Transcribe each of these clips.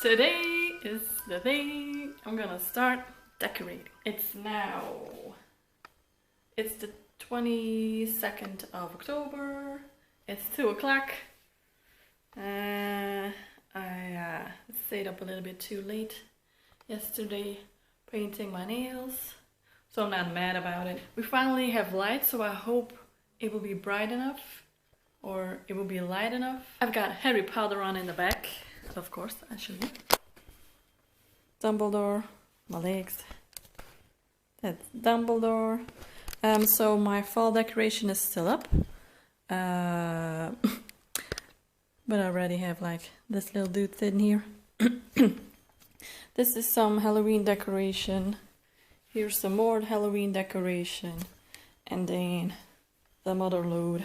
Today is the day I'm gonna start decorating. It's the 22nd of October. It's 2 o'clock. I stayed up a little bit too late yesterday painting my nails, so I'm not mad about it. We finally have light, so I hope it will be bright enough or it will be light enough. I've got Harry Potter on in the back, of course, I show you. Dumbledore, my legs. That's Dumbledore. So my fall decoration is still up. But I already have like this little dude sitting here. This is some Halloween decoration. Here's some more Halloween decoration. And then the mother load.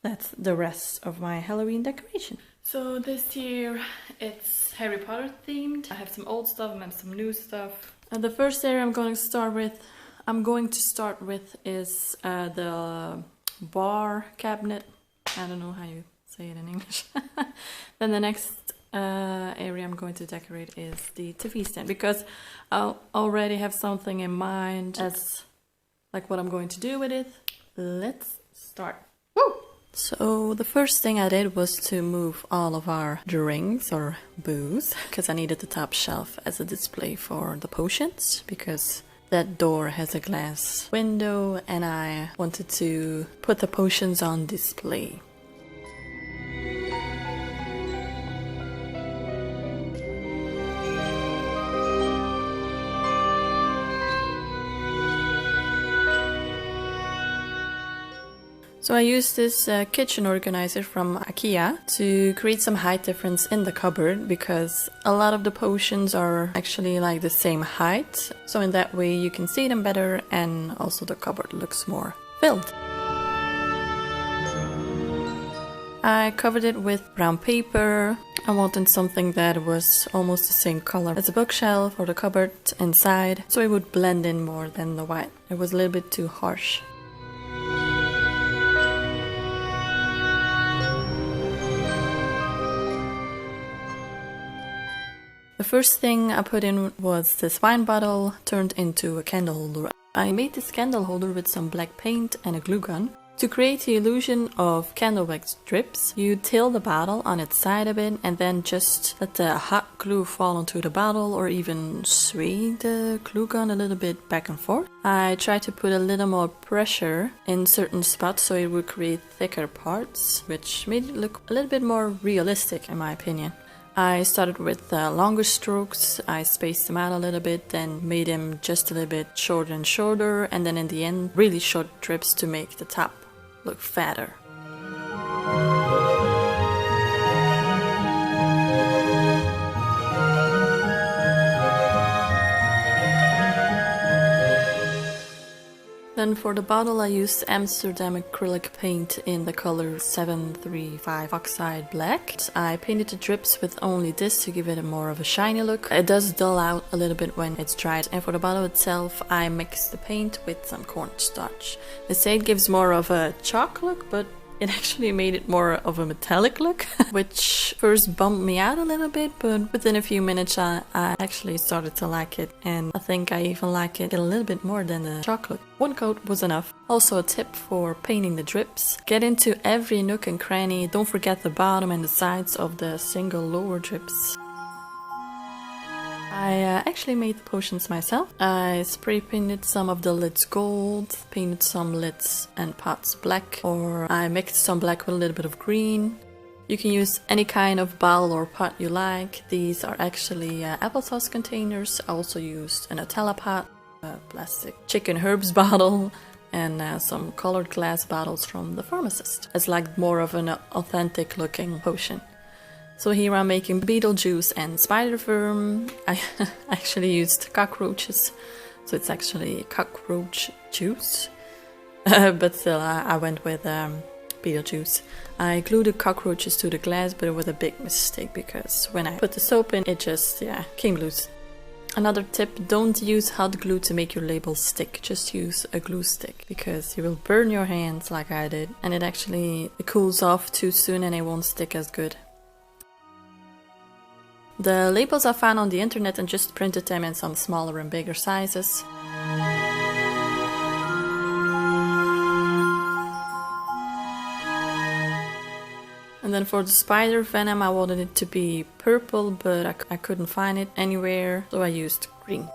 That's the rest of my Halloween decoration. So this year it's Harry Potter themed. I have some old stuff and some new stuff. And the first area I'm going to start with is the bar cabinet. I don't know how you say it in English. Then the next area I'm going to decorate is the TV stand, because I already have something in mind as like what I'm going to do with it. Let's start. Woo! So the first thing I did was to move all of our drinks or booze, because I needed the top shelf as a display for the potions, because that door has a glass window and I wanted to put the potions on display. So I used this kitchen organizer from IKEA to create some height difference in the cupboard, because a lot of the potions are actually like the same height. So in that way you can see them better and also the cupboard looks more filled. I covered it with brown paper. I wanted something that was almost the same color as the bookshelf or the cupboard inside, so it would blend in more than the white. It was a little bit too harsh. The first thing I put in was this wine bottle turned into a candle holder. I made this candle holder with some black paint and a glue gun. To create the illusion of candle wax drips, you tilt the bottle on its side a bit and then just let the hot glue fall onto the bottle, or even sway the glue gun a little bit back and forth. I tried to put a little more pressure in certain spots so it would create thicker parts, which made it look a little bit more realistic in my opinion. I started with longer strokes. I spaced them out a little bit, then made them just a little bit shorter and shorter, and then in the end really short drips to make the top look fatter. Then for the bottle I used Amsterdam acrylic paint in the color 735 Oxide Black. I painted the drips with only this to give it a more of a shiny look. It does dull out a little bit when it's dried. And for the bottle itself I mixed the paint with some cornstarch. They say it gives more of a chalk look, but it actually made it more of a metallic look, which first bummed me out a little bit, but within a few minutes I actually started to like it, and I think I even like it a little bit more than the chalk look. One coat was enough. Also a tip for painting the drips: get into every nook and cranny, don't forget the bottom and the sides of the single lower drips. I actually made the potions myself. I spray painted some of the lids gold, painted some lids and pots black, or I mixed some black with a little bit of green. You can use any kind of bottle or pot you like. These are actually applesauce containers. I also used a Nutella pot, a plastic chicken herbs bottle, and some colored glass bottles from the pharmacist. It's like more of an authentic looking potion. So here I'm making Beetlejuice and Spider-Worm. I actually used cockroaches, so it's actually cockroach juice. But still, I went with Beetlejuice. I glued the cockroaches to the glass, but it was a big mistake because when I put the soap in, it just, came loose. Another tip, don't use hot glue to make your labels stick. Just use a glue stick, because you will burn your hands like I did, and it cools off too soon and it won't stick as good. The labels I found on the internet and just printed them in some smaller and bigger sizes. And then for the spider venom, I wanted it to be purple, but I couldn't find it anywhere, so I used green.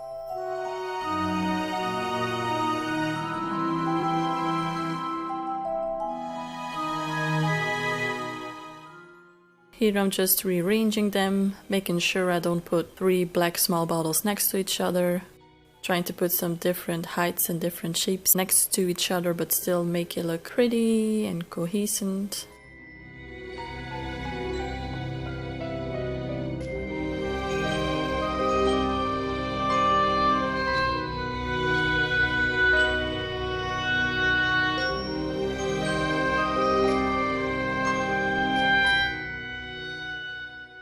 Here I'm just rearranging them, making sure I don't put 3 black small bottles next to each other. Trying to put some different heights and different shapes next to each other, but still make it look pretty and cohesive.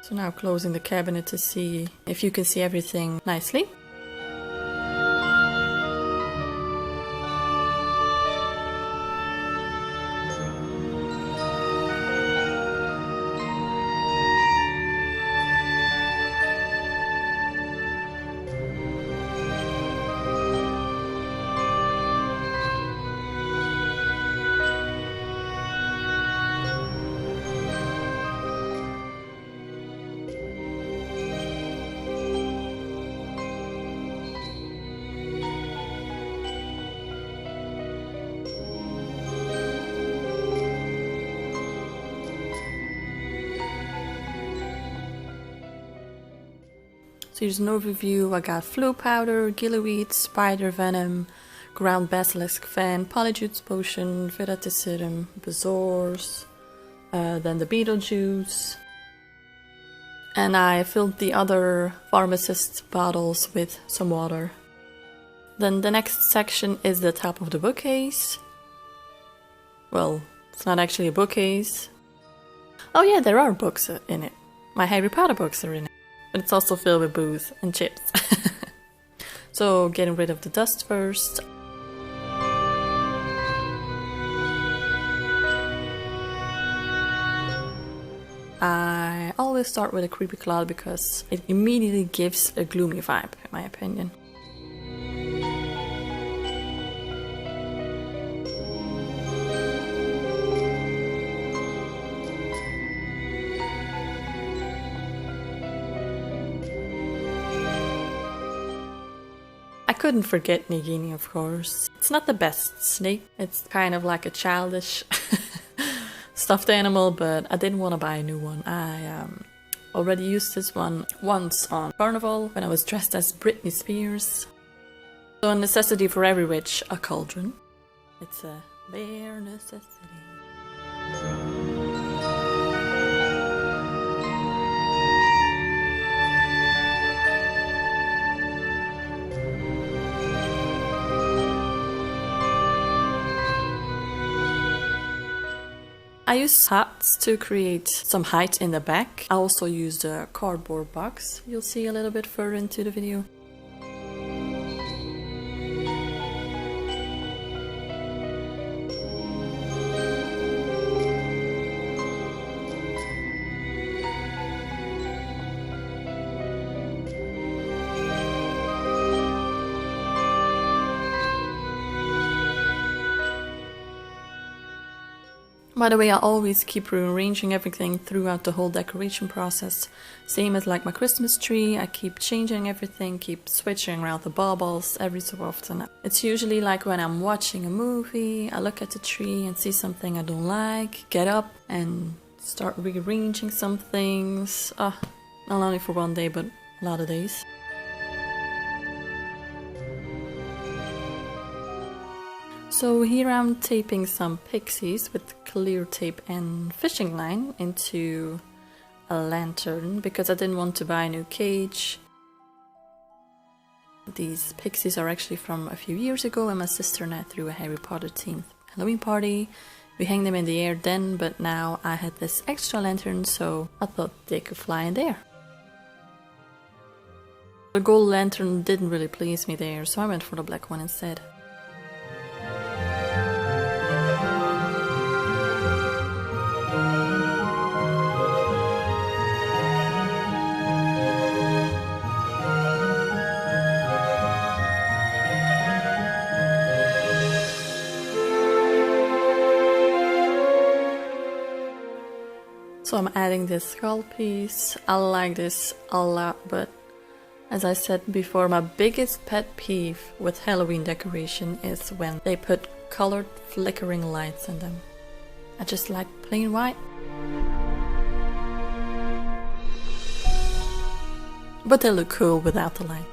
So now closing the cabinet to see if you can see everything nicely. So here's an overview. I got flu powder, gillyweed, spider venom, ground basilisk fan, polyjuice potion, veratiserum, bezoars, then the beetle juice. And I filled the other pharmacist bottles with some water. Then the next section is the top of the bookcase. Well, it's not actually a bookcase. Oh yeah, there are books in it. My Harry Potter books are in it. But it's also filled with booze and chips. So getting rid of the dust first. I always start with a creepy cloud because it immediately gives a gloomy vibe, in my opinion. I couldn't forget Nagini, of course. It's not the best snake. It's kind of like a childish stuffed animal, but I didn't want to buy a new one. I already used this one once on Carnival when I was dressed as Britney Spears. So a necessity for every witch, a cauldron. It's a bare necessity. I used hats to create some height in the back. I also used a cardboard box. You'll see a little bit further into the video. By the way, I always keep rearranging everything throughout the whole decoration process. Same as like my Christmas tree, I keep changing everything, keep switching around the baubles every so often. It's usually like when I'm watching a movie, I look at the tree and see something I don't like, get up and start rearranging some things. Not only for one day, but a lot of days. So here I'm taping some pixies with clear tape and fishing line into a lantern because I didn't want to buy a new cage. These pixies are actually from a few years ago when my sister and I threw a Harry Potter themed Halloween party. We hang them in the air then, but now I had this extra lantern, so I thought they could fly in there. The gold lantern didn't really please me there, so I went for the black one instead. So I'm adding this skull piece. I like this a lot, but as I said before, my biggest pet peeve with Halloween decoration is when they put colored flickering lights in them. I just like plain white. But they look cool without the light.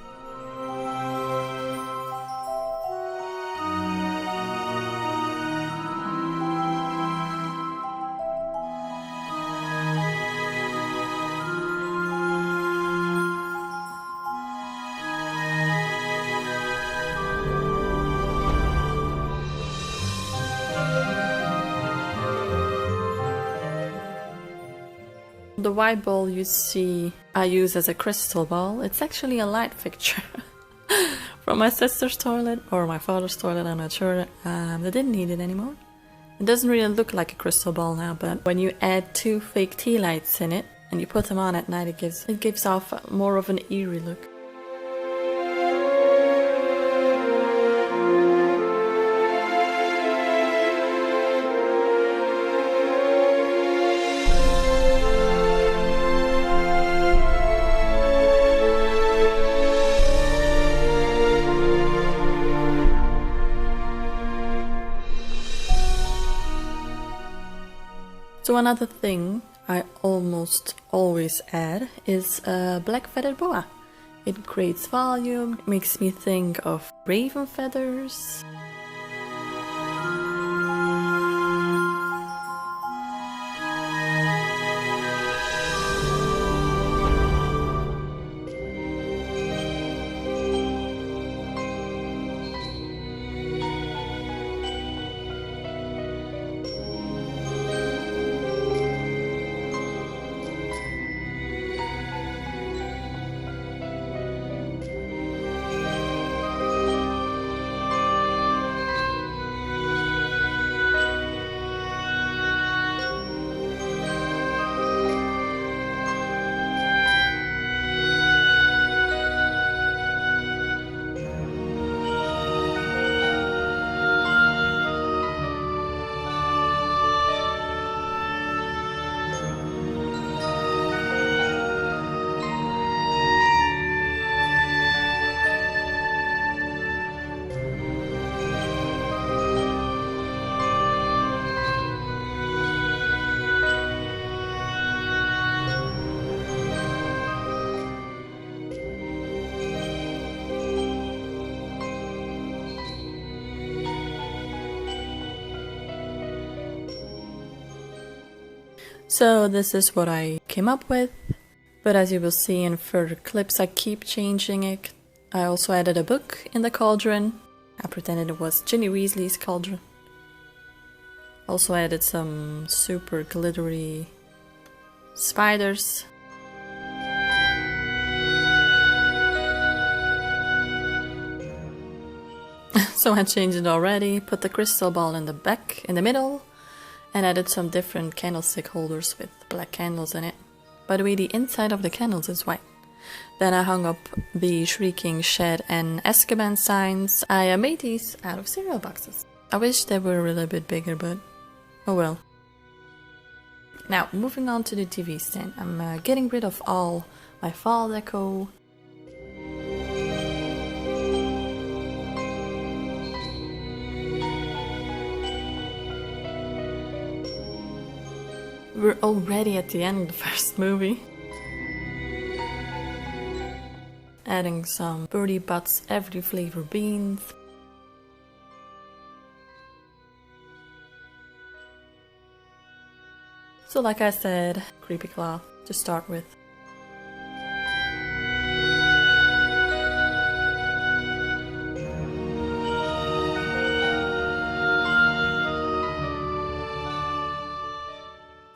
The white ball you see I use as a crystal ball, it's actually a light fixture from my sister's toilet or my father's toilet, I'm not sure. They didn't need it anymore. It doesn't really look like a crystal ball now, but when you add 2 fake tea lights in it and you put them on at night, it gives off more of an eerie look. So another thing I almost always add is a black feathered boa. It creates volume, makes me think of raven feathers. So this is what I came up with, but as you will see in further clips I keep changing it. I also added a book in the cauldron. I pretended it was Ginny Weasley's cauldron. Also added some super glittery spiders. So I changed it already, put the crystal ball in the back, in the middle, and added some different candlestick holders with black candles in it. By the way, the inside of the candles is white. Then I hung up the Shrieking Shed and Azkaban signs. I made these out of cereal boxes. I wish they were a little bit bigger, but oh well. Now, moving on to the TV stand. I'm getting rid of all my fall deco. We're already at the end of the first movie. Adding some Birdie Butts every flavor beans. So like I said, creepy cloth to start with.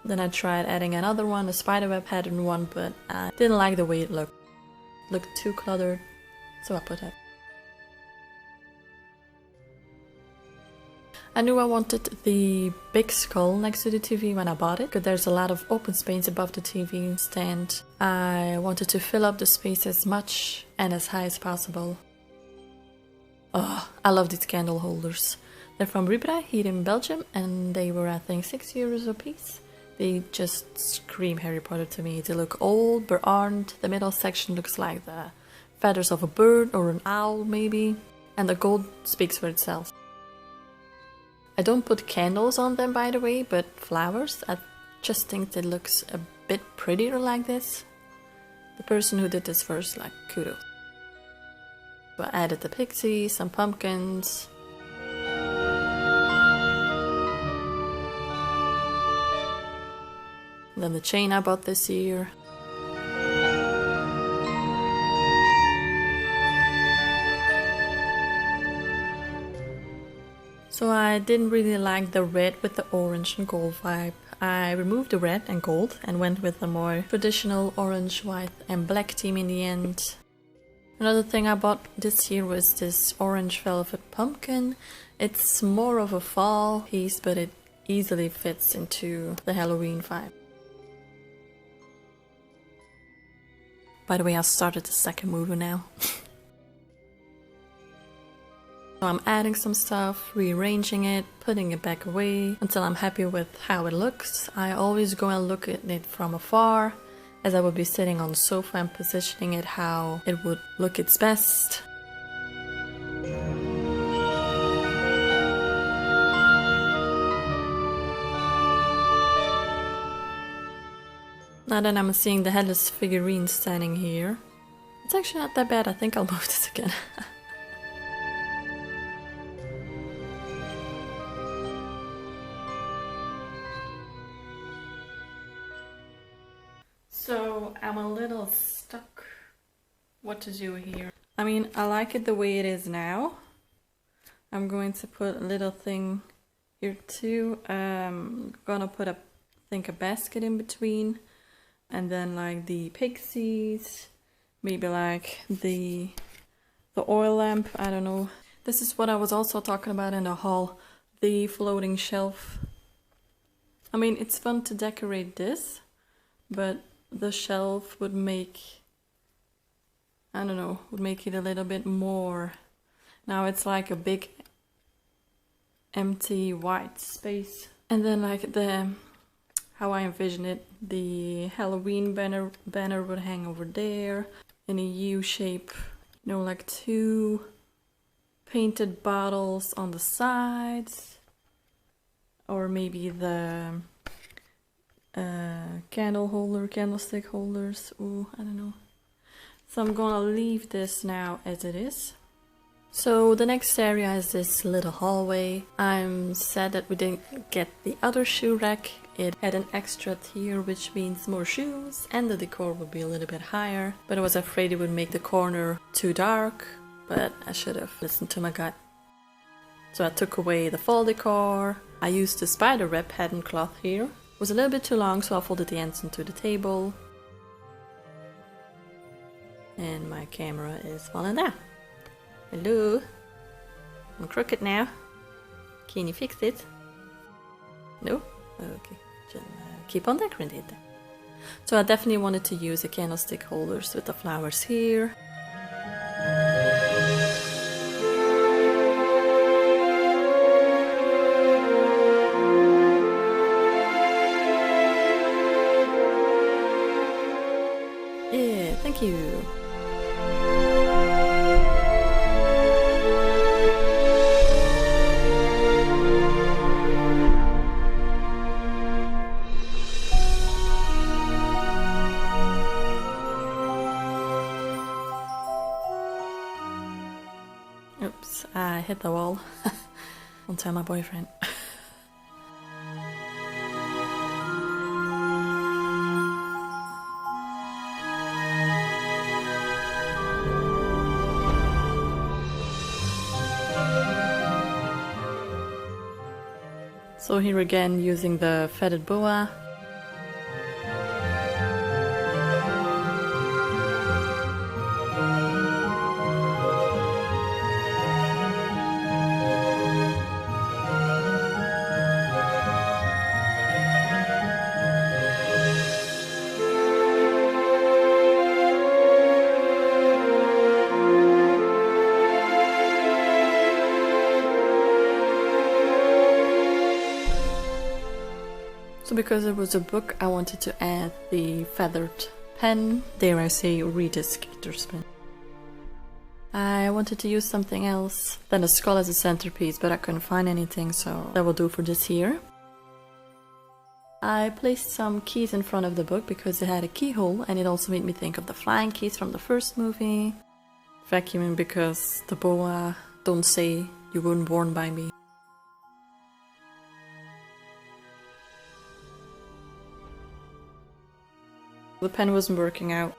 Then I tried adding another one, a spiderweb pattern one, but I didn't like the way it looked. It looked too cluttered, so I put it. I knew I wanted the big skull next to the TV when I bought it, because there's a lot of open space above the TV stand. I wanted to fill up the space as much and as high as possible. Oh, I love these candle holders. They're from Rubra here in Belgium, and they were I think €6 a piece. They just scream Harry Potter to me. They look old but aren't. The middle section looks like the feathers of a bird or an owl maybe. And the gold speaks for itself. I don't put candles on them, by the way, but flowers. I just think it looks a bit prettier like this. The person who did this first, like, kudos. So I added the pixie, some pumpkins. And then the chain I bought this year. So I didn't really like the red with the orange and gold vibe. I removed the red and gold and went with a more traditional orange, white and black theme in the end. Another thing I bought this year was this orange velvet pumpkin. It's more of a fall piece, but it easily fits into the Halloween vibe. By the way, I started the second movie now. So I'm adding some stuff, rearranging it, putting it back away until I'm happy with how it looks. I always go and look at it from afar, as I would be sitting on the sofa and positioning it how it would look its best. Now that I'm seeing the headless figurine standing here, it's actually not that bad. I think I'll move this again. So I'm a little stuck what to do here. I mean, I like it the way it is now. I'm going to put a little thing here too. Gonna put a basket in between, and then like the pixies, maybe like the oil lamp. I don't know. This is what I was also talking about in the haul, the floating shelf. I mean, it's fun to decorate this, but the shelf would make, I don't know, would make it a little bit more. Now it's like a big empty white space. And then like how I envision it, the Halloween banner would hang over there in a U shape. You know, like 2 painted bottles on the sides. Or maybe the candlestick holders. Ooh, I don't know. So I'm gonna leave this now as it is. So the next area is this little hallway. I'm sad that we didn't get the other shoe rack. It had an extra tier, which means more shoes, and the decor would be a little bit higher. But I was afraid it would make the corner too dark, but I should have listened to my gut. So I took away the fall decor. I used the spider web pattern cloth here. It was a little bit too long, so I folded the ends into the table. And my camera is falling down. Hello? I'm crooked now. Can you fix it? No? Okay. Just keep on decorating it then. So I definitely wanted to use the candlestick holders with the flowers here. Yeah, thank you. Oops, I hit the wall. Don't tell my boyfriend. So here again, using the feathered boa. So So because it was a book, I wanted to add the feathered pen, dare I say Rita Skeeter's pen. I wanted to use something else than a skull as a centerpiece, but I couldn't find anything, so that will do for this here. I placed some keys in front of the book because it had a keyhole, and it also made me think of the flying keys from the first movie. Vacuuming because the boa don't say you weren't born by me. The pen wasn't working out.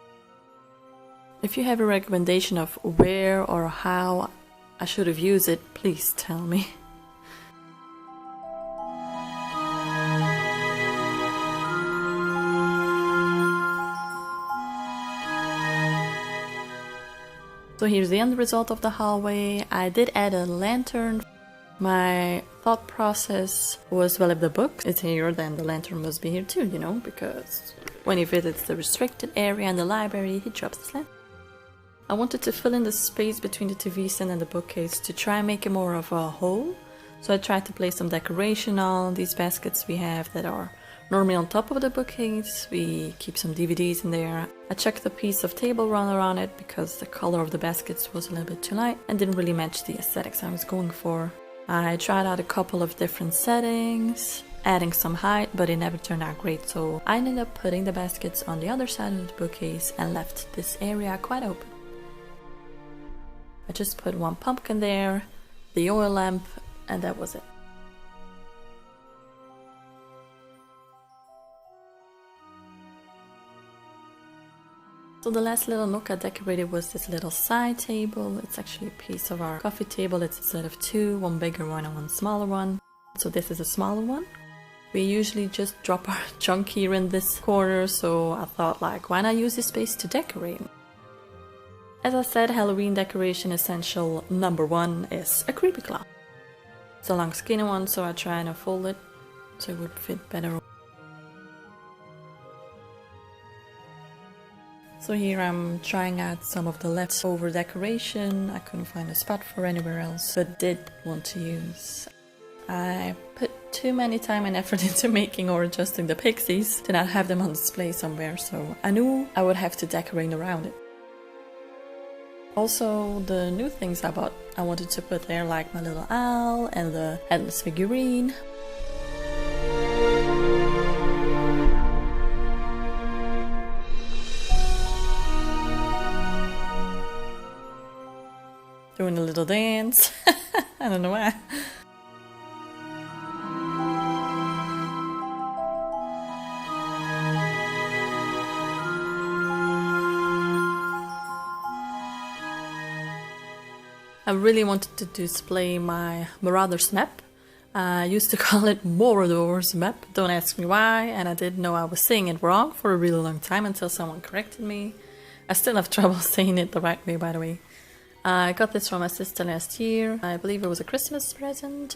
If you have a recommendation of where or how I should have used it, please tell me. So here's the end result of the hallway. I did add a lantern. My thought process was, well, if the book is here, then the lantern must be here too, you know, because when he visits the restricted area in the library, he drops his lantern. I wanted to fill in the space between the TV stand and the bookcase to try and make it more of a whole. So I tried to place some decoration on these baskets we have that are normally on top of the bookcase. We keep some DVDs in there. I chucked a piece of table runner on it because the color of the baskets was a little bit too light and didn't really match the aesthetics I was going for. I tried out a couple of different settings, adding some height, but it never turned out great, so I ended up putting the baskets on the other side of the bookcase and left this area quite open. I just put one pumpkin there, the oil lamp, and that was it. So the last little nook I decorated was this little side table. It's actually a piece of our coffee table. It's a set of two, one bigger one and one smaller one. So this is a smaller one. We usually just drop our junk here in this corner, so I thought, like, why not use this space to decorate? As I said, Halloween decoration essential number one is a creepy clown. It's a long skinny one, so I try and fold it so it would fit better. So here I'm trying out some of the leftover decoration. I couldn't find a spot for anywhere else, but did want to use. I put too many time and effort into making or adjusting the pixies to not have them on display somewhere, so I knew I would have to decorate around it. Also, the new things I bought, I wanted to put there, like my little owl and the headless figurine. Doing a little dance. I don't know why. I really wanted to display my Marauder's map. I used to call it Marauders map, don't ask me why, and I didn't know I was saying it wrong for a really long time until someone corrected me. I still have trouble saying it the right way, by the way. I got this from my sister last year. I believe it was a Christmas present.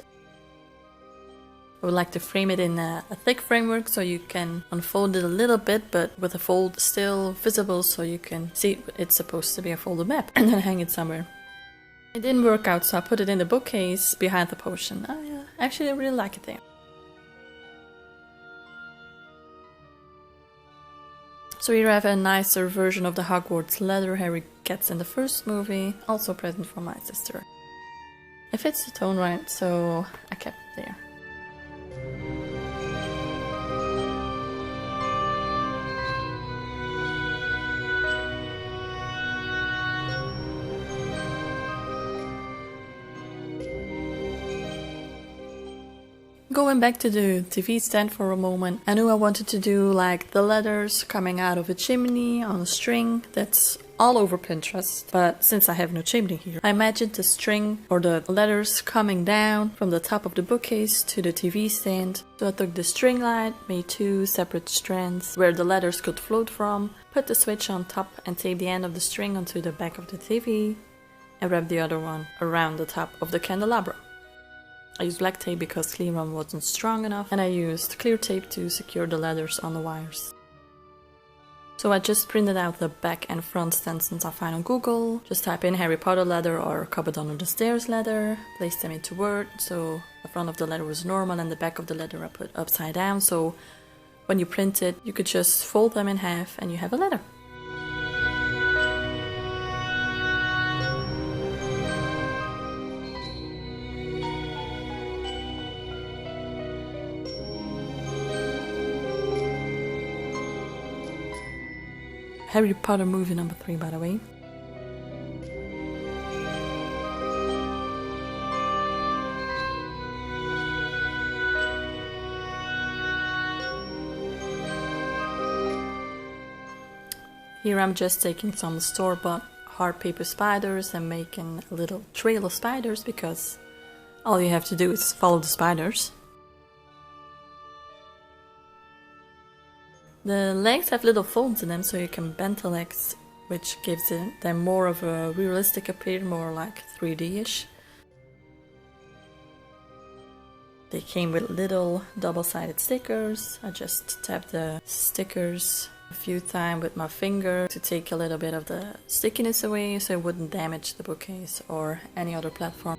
I would like to frame it in a thick framework so you can unfold it a little bit, but with the fold still visible so you can see it's supposed to be a folded map, and then hang it somewhere. It didn't work out, so I put it in the bookcase behind the potion. I actually really like it there. So here I have a nicer version of the Hogwarts leather Harry gets in the first movie, also a present from my sister. It fits the tone right, so I kept it there. Going back to the TV stand for a moment, I knew I wanted to do like the letters coming out of a chimney on a string. That's all over Pinterest, but since I have no chimney here, I imagined the string or the letters coming down from the top of the bookcase to the TV stand. So I took the string light, made two separate strands where the letters could float from, put the switch on top and taped the end of the string onto the back of the TV, and wrapped the other one around the top of the candelabra. I used black tape because clear one wasn't strong enough, and I used clear tape to secure the letters on the wires. So I just printed out the back and front stencils I find on Google. Just type in Harry Potter letter or Cupboard Under the Stairs letter, place them into Word, so the front of the letter was normal and the back of the letter I put upside down, so when you print it, you could just fold them in half and you have a letter. Harry Potter movie number 3, by the way. Here I'm just taking some store-bought hard paper spiders and making a little trail of spiders, because all you have to do is follow the spiders. The legs have little folds in them, so you can bend the legs, which gives them more of a realistic appearance, more like 3D-ish. They came with little double-sided stickers. I just tapped the stickers a few times with my finger to take a little bit of the stickiness away so it wouldn't damage the bookcase or any other platform.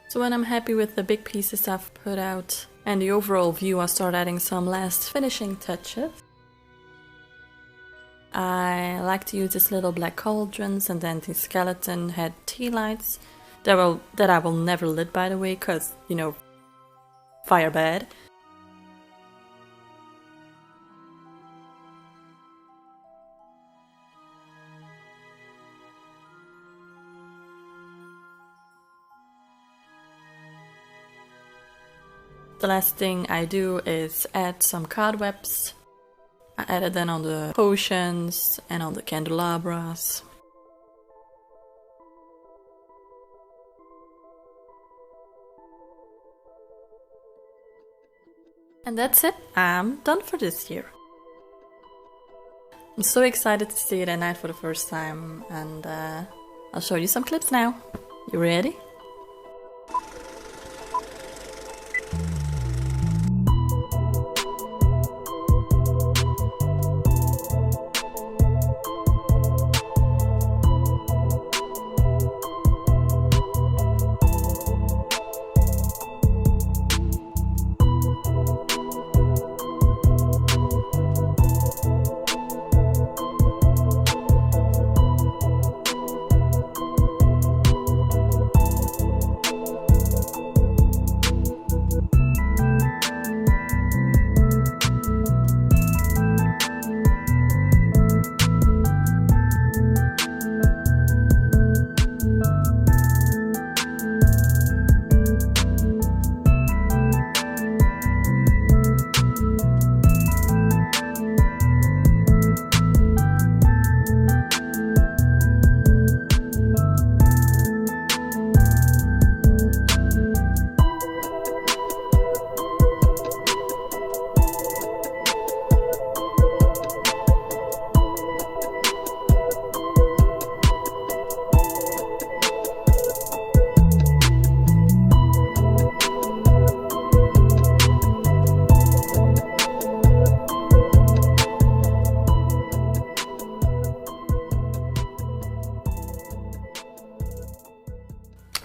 So when I'm happy with the big pieces I've put out and the overall view, I start adding some last finishing touches. I like to use these little black cauldrons, and then the skeleton had tea lights that I will never lit, by the way, cause, you know, fire bad. The last thing I do is add some cobwebs. I added them on the potions and on the candelabras. And that's it, I'm done for this year. I'm so excited to see it at night for the first time, and I'll show you some clips now. You ready?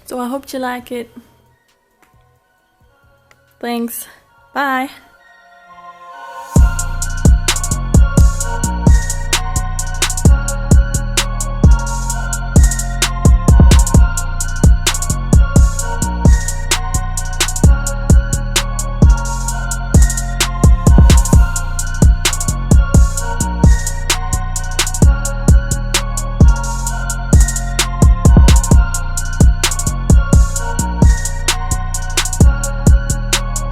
So I hope you like it. Thanks. Bye.